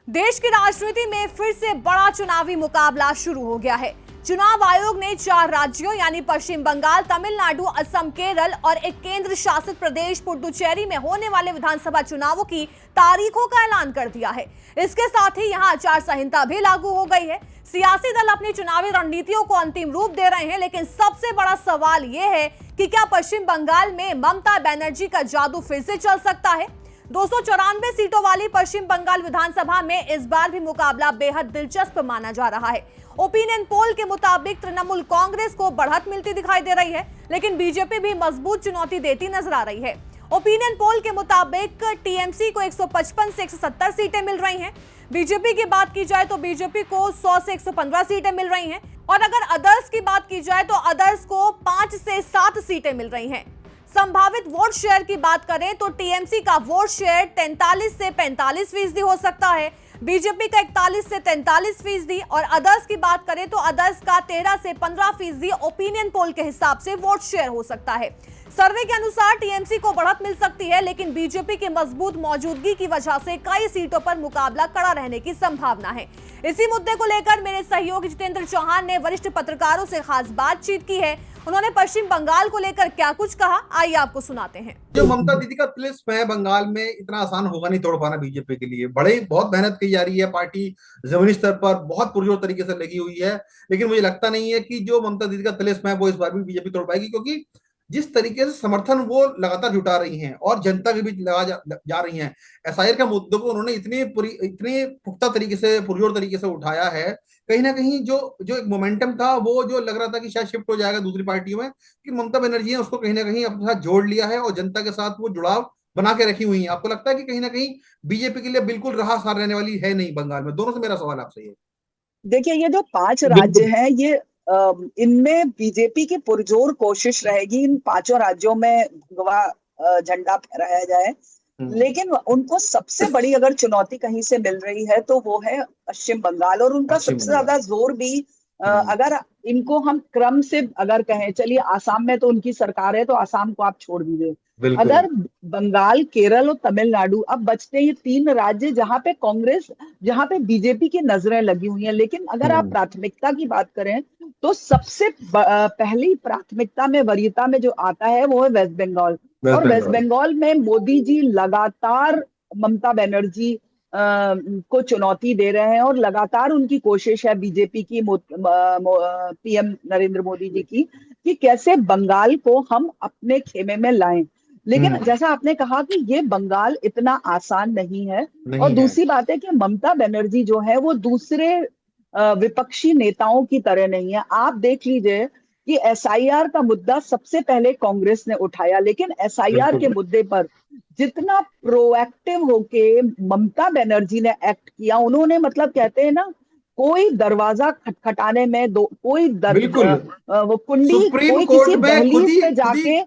देश की राजनीति में फिर से बड़ा चुनावी मुकाबला शुरू हो गया है। चुनाव आयोग ने 4 राज्यों यानी पश्चिम बंगाल, तमिलनाडु, असम, केरल और एक केंद्र शासित प्रदेश पुडुचेरी में होने वाले विधानसभा चुनावों की तारीखों का ऐलान कर दिया है। इसके साथ ही यहां आचार संहिता भी लागू हो गई है। सियासी दल अपनी चुनावी रणनीतियों को अंतिम रूप दे रहे हैं, लेकिन सबसे बड़ा सवाल यह है कि क्या पश्चिम बंगाल में ममता बनर्जी का जादू फिर से चल सकता है। 294 सीटों वाली पश्चिम बंगाल विधानसभा में इस बार भी मुकाबला बेहद दिलचस्प माना जा रहा है। ओपिनियन पोल के मुताबिक तृणमूल कांग्रेस को बढ़त मिलती दिखाई दे रही है, लेकिन बीजेपी भी मजबूत चुनौती देती नजर आ रही है। ओपिनियन पोल के मुताबिक टीएमसी को 155 से 170 सीटें मिल रही हैं। बीजेपी की बात की जाए तो बीजेपी को 100 से 115 सीटें मिल रही हैं, और अगर अदर्स की बात की जाए तो अदर्स को 5 से 7 सीटें मिल रही हैं। संभावित वोट शेयर की बात करें तो टीएमसी का वोट शेयर 43 से 45% हो सकता है, बीजेपी का 41 से 43% और अदर्स की बात करें तो अदर्स का 13 से 15% ओपिनियन पोल के हिसाब से वोट शेयर हो सकता है। सर्वे के अनुसार टीएमसी को बढ़त मिल सकती है, लेकिन बीजेपी की मजबूत मौजूदगी की वजह से कई सीटों पर मुकाबला कड़ा रहने की संभावना है। इसी मुद्दे को लेकर मेरे सहयोगी जितेंद्र चौहान ने वरिष्ठ पत्रकारों से खास बातचीत की है। उन्होंने पश्चिम बंगाल को लेकर क्या कुछ कहा, आइए आपको सुनाते हैं। जो ममता दीदी का तिलिस्म है बंगाल में, इतना आसान होगा नहीं तोड़ पाना बीजेपी के लिए। बहुत मेहनत की जा रही है, पार्टी जमीनी स्तर पर बहुत पुरजोर तरीके से लगी हुई है, लेकिन मुझे लगता नहीं है कि जो ममता दीदी का तिलिस्म है वो इस बार भी बीजेपी तोड़ पाएगी, क्योंकि जिस तरीके से समर्थन वो लगातार जुटा रही हैं और जनता के बीच जा रही हैं। एसआईआर के मुद्दों को उन्होंने इतने पुख्ता तरीके से, पुरजोर तरीके से उठाया है। कहीं ना कहीं जो जो एक मोमेंटम था, वो जो लग रहा था कि शायद शिफ्ट हो जाएगा दूसरी पार्टियों में, कि ममता बनर्जी ने उसको कहीं ना कहीं अपने साथ जोड़ लिया है और जनता के साथ वो जुड़ाव बना के रखी हुई है। आपको लगता है कि कहीं ना कहीं बीजेपी के लिए बिल्कुल राह सार रहने वाली है नहीं बंगाल में? दोनों से मेरा सवाल आपसे ये। देखिए, ये जो 5 राज्य हैं, ये इनमें बीजेपी की पुरजोर कोशिश रहेगी इन 5 राज्यों में भगवा झंडा फहराया जाए। लेकिन उनको सबसे बड़ी अगर चुनौती कहीं से मिल रही है तो वो है पश्चिम बंगाल, और उनका सबसे ज्यादा जोर भी अगर इनको हम क्रम से अगर कहें, चलिए आसाम में तो उनकी सरकार है तो आसाम को आप छोड़ दीजिए, अगर बंगाल, केरल और तमिलनाडु, अब बचते ये 3 राज्य जहां पे कांग्रेस, जहां पे बीजेपी की नजरें लगी हुई हैं। लेकिन अगर आप प्राथमिकता की बात करें तो सबसे पहली प्राथमिकता में, वरीयता में जो आता है वो है वेस्ट बंगाल। और वेस्ट बंगाल में मोदी जी लगातार ममता बनर्जी को चुनौती दे रहे हैं, और लगातार उनकी कोशिश है बीजेपी की, पीएम नरेंद्र मोदी जी की, कि कैसे बंगाल को हम अपने खेमे में लाएं। लेकिन जैसा आपने कहा कि ये बंगाल इतना आसान नहीं है। और दूसरी बात है कि ममता बनर्जी जो है वो दूसरे विपक्षी नेताओं की तरह नहीं है। आप देख लीजिए कि एसआईआर का मुद्दा सबसे पहले कांग्रेस ने उठाया, लेकिन एसआईआर के मुद्दे पर जितना प्रोएक्टिव होके ममता बनर्जी ने एक्ट किया, उन्होंने, मतलब कहते हैं ना, कोई दरवाजा खटखटाने में कोई वो कुंडी, कोई किसी दहलीज पे जाके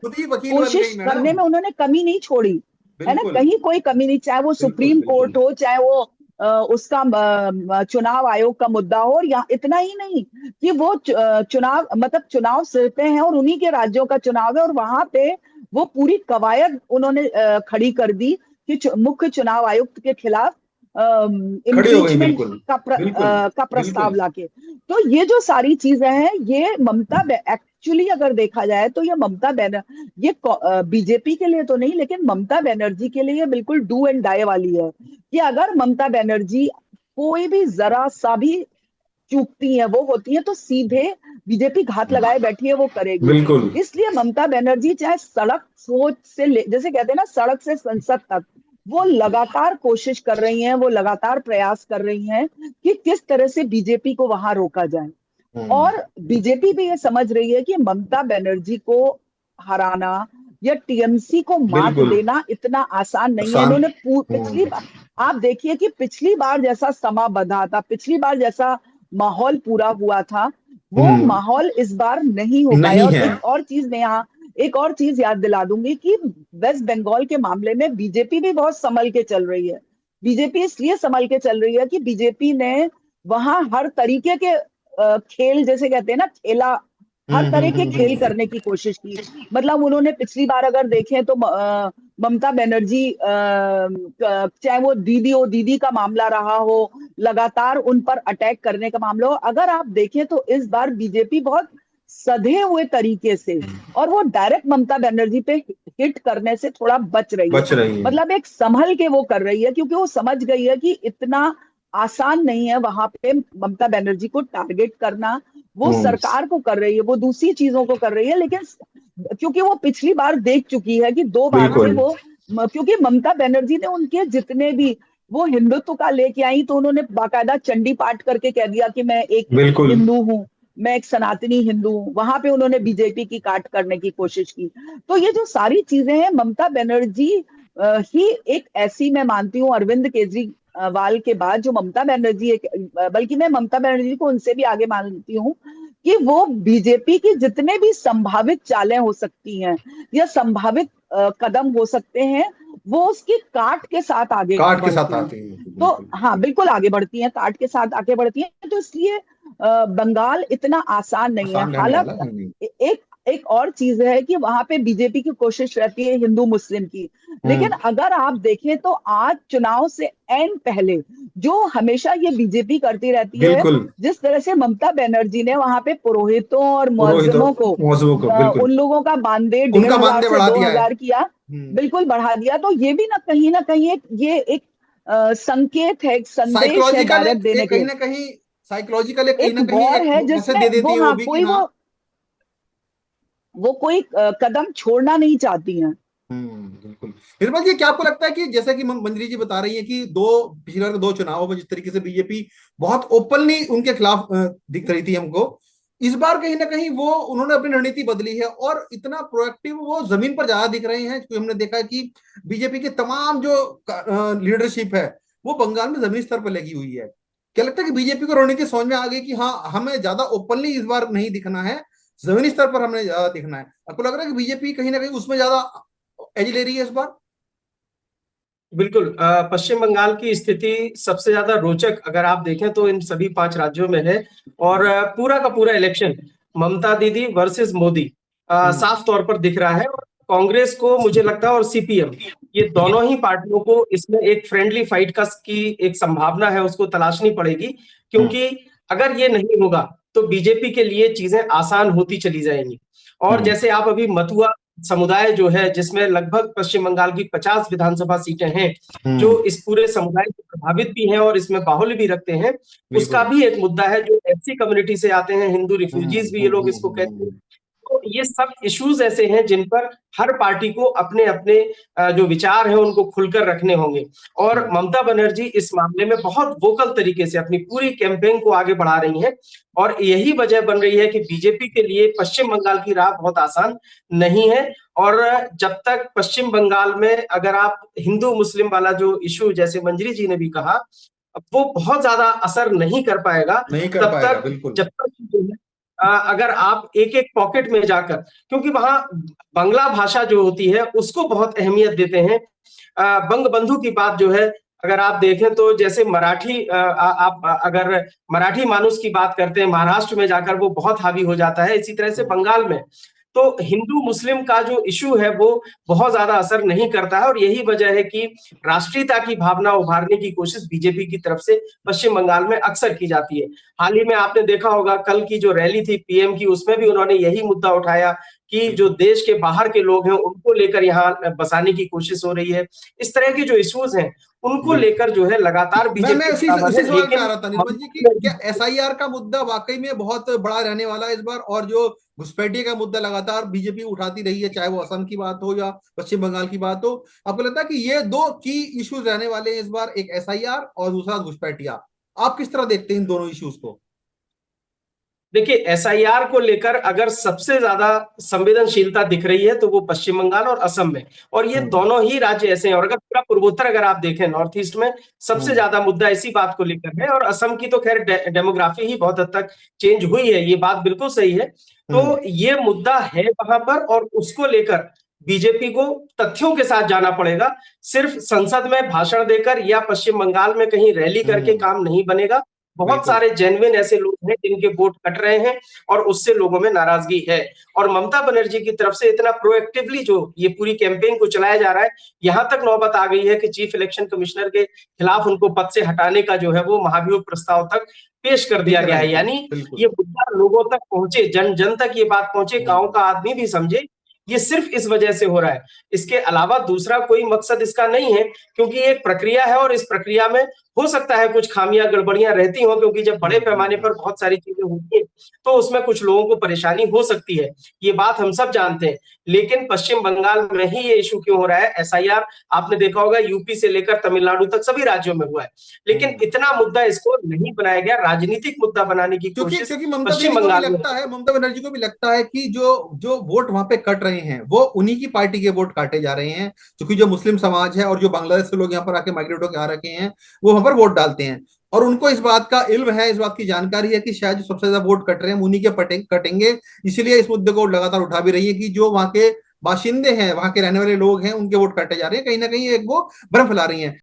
कोशिश करने में उन्होंने कमी नहीं छोड़ी, है ना, कहीं कोई कमी नहीं, चाहे वो सुप्रीम कोर्ट हो, चाहे वो उसका चुनाव आयोग का मुद्दा हो। और यहाँ इतना ही नहीं कि वो चुनाव, मतलब चुनाव सिर पे हैं और उन्हीं के राज्यों का चुनाव है, और वहां पे वो पूरी कवायद उन्होंने खड़ी कर दी कि मुख्य चुनाव आयुक्त के खिलाफ इम्पीचमेंट का प्रस्ताव लाके। तो ये जो सारी चीजें हैं, ये ममता, एक्चुअली अगर देखा जाए तो ये ये बीजेपी के लिए तो नहीं, लेकिन ममता बनर्जी के लिए बिल्कुल डू एंड डाई वाली है, कि अगर ममता बनर्जी कोई भी जरा सा भी चूकती है, वो होती है, तो सीधे बीजेपी घात लगाए बैठी है, वो करेगी। इसलिए ममता बनर्जी चाहे सड़क सोच से जैसे कहते हैं ना, सड़क से संसद तक, वो लगातार कोशिश कर रही हैं, वो लगातार प्रयास कर रही हैं कि किस तरह से बीजेपी को वहां रोका जाए। और बीजेपी भी ये समझ रही है कि ममता बनर्जी को हराना या टीएमसी को मात देना इतना आसान नहीं है। इन्होंने पिछली बार, आप देखिए कि पिछली बार जैसा समा बंधा था, पिछली बार जैसा माहौल पूरा हुआ था, वो माहौल इस बार नहीं हो पाया। और एक और चीज याद दिला दूंगी कि वेस्ट बंगाल के मामले में बीजेपी भी बहुत संभल के चल रही है। बीजेपी इसलिए संभल के चल रही है कि बीजेपी ने वहां हर तरीके के खेल, जैसे कहते हैं ना, खेला हर तरह के खेल करने की कोशिश की। मतलब उन्होंने पिछली बार अगर देखें तो ममता बनर्जी चाहे वो दीदी का मामला रहा हो, लगातार उन पर अटैक करने का मामला हो, अगर आप देखें तो इस बार बीजेपी बहुत सधे हुए तरीके से और वो डायरेक्ट ममता बनर्जी पे हिट करने से थोड़ा बच रही है। मतलब एक संभल के वो कर रही है, क्योंकि वो समझ गई है कि इतना आसान नहीं है वहां पे ममता बनर्जी को टारगेट करना। वो सरकार को कर रही है, वो दूसरी चीजों को कर रही है, लेकिन क्योंकि वो पिछली बार देख चुकी है कि 2 बार से वो, क्योंकि ममता बनर्जी ने उनके जितने भी वो हिंदुत्व का लेके आई तो उन्होंने बाकायदा चंडी पाठ करके कह दिया कि मैं एक हिंदू हूँ, मैं एक सनातनी हिंदू हूँ। वहां पे उन्होंने बीजेपी की काट करने की कोशिश की। तो ये जो सारी चीजें हैं, ममता बनर्जी ही एक ऐसी, मैं मानती हूँ अरविंद केजरीवाल के बाद जो ममता बनर्जी एक, बल्कि मैं ममता बनर्जी को उनसे भी आगे मानती हूँ कि वो बीजेपी की जितने भी संभावित चालें हो सकती हैं या संभावित कदम हो सकते हैं, वो उसकी काट के साथ आगे बढ़ती हैं। तो हाँ, बिल्कुल आगे बढ़ती हैं, काट के साथ आगे बढ़ती हैं। तो इसलिए बंगाल इतना आसान नहीं है। हालांकि एक और चीज है कि वहां पे बीजेपी की कोशिश रहती है हिंदू मुस्लिम की, लेकिन अगर आप देखें तो आज चुनाव से ऐन पहले जो हमेशा ये बीजेपी करती रहती है, जिस तरह से ममता बनर्जी ने वहां पे पुरोहितों और मुअज्जिमों को उन लोगों का मानदेय 1,500 से 2,000 किया, बिल्कुल बढ़ा दिया। तो ये भी ना कहीं ये एक संकेत है, एक संदेश है डायरेक्ट देने के, कहीं ना कहीं साइकोलॉजिकल एक वॉर है जिसमें वो कोई कदम छोड़ना नहीं चाहती हैं। बिल्कुल। निर्मल जी, क्या आपको लगता है कि जैसे कि मंजरी जी बता रही है कि पिछली बार के 2 चुनावों में जिस तरीके से बीजेपी बहुत ओपनली उनके खिलाफ दिख रही थी हमको, इस बार कहीं ना कहीं वो उन्होंने अपनी रणनीति बदली है और इतना प्रोएक्टिव वो जमीन पर ज्यादा दिख रहे हैं। क्योंकि हमने देखा है कि बीजेपी के तमाम जो लीडरशिप है वो बंगाल में जमीनी स्तर पर लगी हुई है। क्या लगता है कि बीजेपी को रणनीति समझ में आ गई कि हाँ, हमें ज्यादा ओपनली इस बार नहीं दिखना है, जमीनी स्तर पर हमें ज्यादा दिखना है? आपको लग रहा है कि बीजेपी कहीं ना कहीं उसमें ज्यादा एज ले रही है इस बार? बिल्कुल। पश्चिम बंगाल की स्थिति सबसे ज्यादा रोचक अगर आप देखें तो इन सभी 5 राज्यों में है, और पूरा का पूरा इलेक्शन ममता दीदी वर्सेस मोदी साफ तौर पर दिख रहा है। और कांग्रेस को मुझे लगता है और सीपीएम, ये दोनों ही पार्टियों को इसमें एक फ्रेंडली फाइट की एक संभावना है, उसको तलाशनी पड़ेगी। क्योंकि अगर ये नहीं होगा तो बीजेपी के लिए चीजें आसान होती चली जाएंगी। और जैसे आप अभी मथुरा समुदाय जो है, जिसमें लगभग पश्चिम बंगाल की 50 विधानसभा सीटें हैं, जो इस पूरे समुदाय से प्रभावित भी हैं और इसमें बाहुल्य भी रखते हैं, उसका भी एक मुद्दा है। जो एससी कम्युनिटी से आते हैं, हिंदू रिफ्यूजीज भी ये लोग इसको कहते हैं। तो ये सब इश्यूज ऐसे हैं जिन पर हर पार्टी को अपने अपने जो विचार हैं उनको खुलकर रखने होंगे। और ममता बनर्जी इस मामले में बहुत वोकल तरीके से अपनी पूरी कैंपेन को आगे बढ़ा रही हैं, और यही वजह बन रही है कि बीजेपी के लिए पश्चिम बंगाल की राह बहुत आसान नहीं है। और जब तक पश्चिम बंगाल में अगर आप हिंदू मुस्लिम वाला जो इशू, जैसे मंजरी जी ने भी कहा, वो बहुत ज्यादा असर नहीं कर पाएगा, तब तक जब तक अगर आप एक एक पॉकेट में जाकर, क्योंकि वहां बांग्ला भाषा जो होती है उसको बहुत अहमियत देते हैं। बंग बंधु की बात जो है अगर आप देखें तो, जैसे मराठी आप अगर मराठी मानुस की बात करते हैं महाराष्ट्र में जाकर, वो बहुत हावी हो जाता है। इसी तरह से बंगाल में तो हिंदू मुस्लिम का जो इशू है वो बहुत ज्यादा असर नहीं करता है। और यही वजह है कि राष्ट्रीयता की भावना उभारने की कोशिश बीजेपी की तरफ से पश्चिम बंगाल में अक्सर की जाती है। हाल ही में आपने देखा होगा कल की जो रैली थी पीएम की, उसमें भी उन्होंने यही मुद्दा उठाया कि जो देश के बाहर के लोग हैं उनको लेकर यहाँ बसाने की कोशिश हो रही है। इस तरह के जो इश्यूज हैं उनको लेकर जो है लगातार बीजेपी क्या एसआईआर का मुद्दा वाकई में बहुत बड़ा रहने वाला है इस बार? और जो घुसपैठिए का मुद्दा लगातार बीजेपी उठाती रही है, चाहे वो असम की बात हो या पश्चिम बंगाल की बात हो, आपको लगता है कि ये 2 की इश्यूज रहने वाले हैं इस बार, एक एसआईआर और दूसरा घुसपैठिया? आप किस तरह देखते हैं इन दोनों इश्यूज को? देखिए, एसआईआर को लेकर अगर सबसे ज्यादा संवेदनशीलता दिख रही है तो वो पश्चिम बंगाल और असम में, और ये दोनों ही राज्य ऐसे हैं। और अगर पूरा पूर्वोत्तर अगर आप देखें, नॉर्थ ईस्ट में सबसे ज्यादा मुद्दा इसी बात को लेकर है। और असम की तो खैर डेमोग्राफी ही बहुत हद तक चेंज हुई है, ये बात बिल्कुल सही है। तो ये मुद्दा है वहां पर, और उसको लेकर बीजेपी को तथ्यों के साथ जाना पड़ेगा। सिर्फ संसद में भाषण देकर या पश्चिम बंगाल में कहीं रैली करके काम नहीं बनेगा। बहुत सारे जेन्युइन ऐसे लोग हैं जिनके वोट कट रहे हैं और उससे लोगों में नाराजगी है। और ममता बनर्जी की तरफ से इतना प्रोएक्टिवली जो ये पूरी कैंपेन को चलाया जा रहा है, यहां तक नौबत आ गई है कि चीफ इलेक्शन कमिश्नर के खिलाफ उनको पद से हटाने का जो है वो महाभियोग प्रस्ताव तक पेश कर दिया गया है। यानी ये मुद्दा लोगों तक पहुंचे, जन जन तक ये बात पहुंचे, गांव का आदमी भी समझे, ये सिर्फ इस वजह से हो रहा है। इसके अलावा दूसरा कोई मकसद इसका नहीं है, क्योंकि एक प्रक्रिया है और इस प्रक्रिया में हो सकता है कुछ खामियां गड़बड़ियां रहती हो, क्योंकि जब बड़े पैमाने पर बहुत सारी चीजें होती है तो उसमें कुछ लोगों को परेशानी हो सकती है, ये बात हम सब जानते हैं। लेकिन पश्चिम बंगाल में ही ये इशू क्यों हो रहा है? एसआईआर आपने देखा होगा यूपी से लेकर तमिलनाडु तक सभी राज्यों में हुआ है, लेकिन इतना मुद्दा इसको नहीं बनाया गया, राजनीतिक मुद्दा बनाने की कोशिश पश्चिम बंगाल में। ममता बनर्जी को भी लगता है कि जो वोट वहां पे कट रहे हैं वो उन्हीं की पार्टी के वोट काटे जा रहे हैं, क्योंकि जो मुस्लिम समाज है और जो बांग्लादेश से लोग यहाँ पर आके माइग्रेट होकर आ रखे हैं वो वहां पर वोट डालते हैं, और उनको इस बात का इल्म है, इस बात की जानकारी है कि शायद जो सबसे ज्यादा वोट कट रहे हैं उन्हीं के कटेंगे। इसीलिए इस मुद्दे को लगातार उठा भी रही है कि जो वहां के बाशिंदे हैं, वहां के रहने वाले लोग हैं, उनके वोट काटे जा रहे हैं, कहीं ना कहीं एक वो भ्रम फैला रही हैं।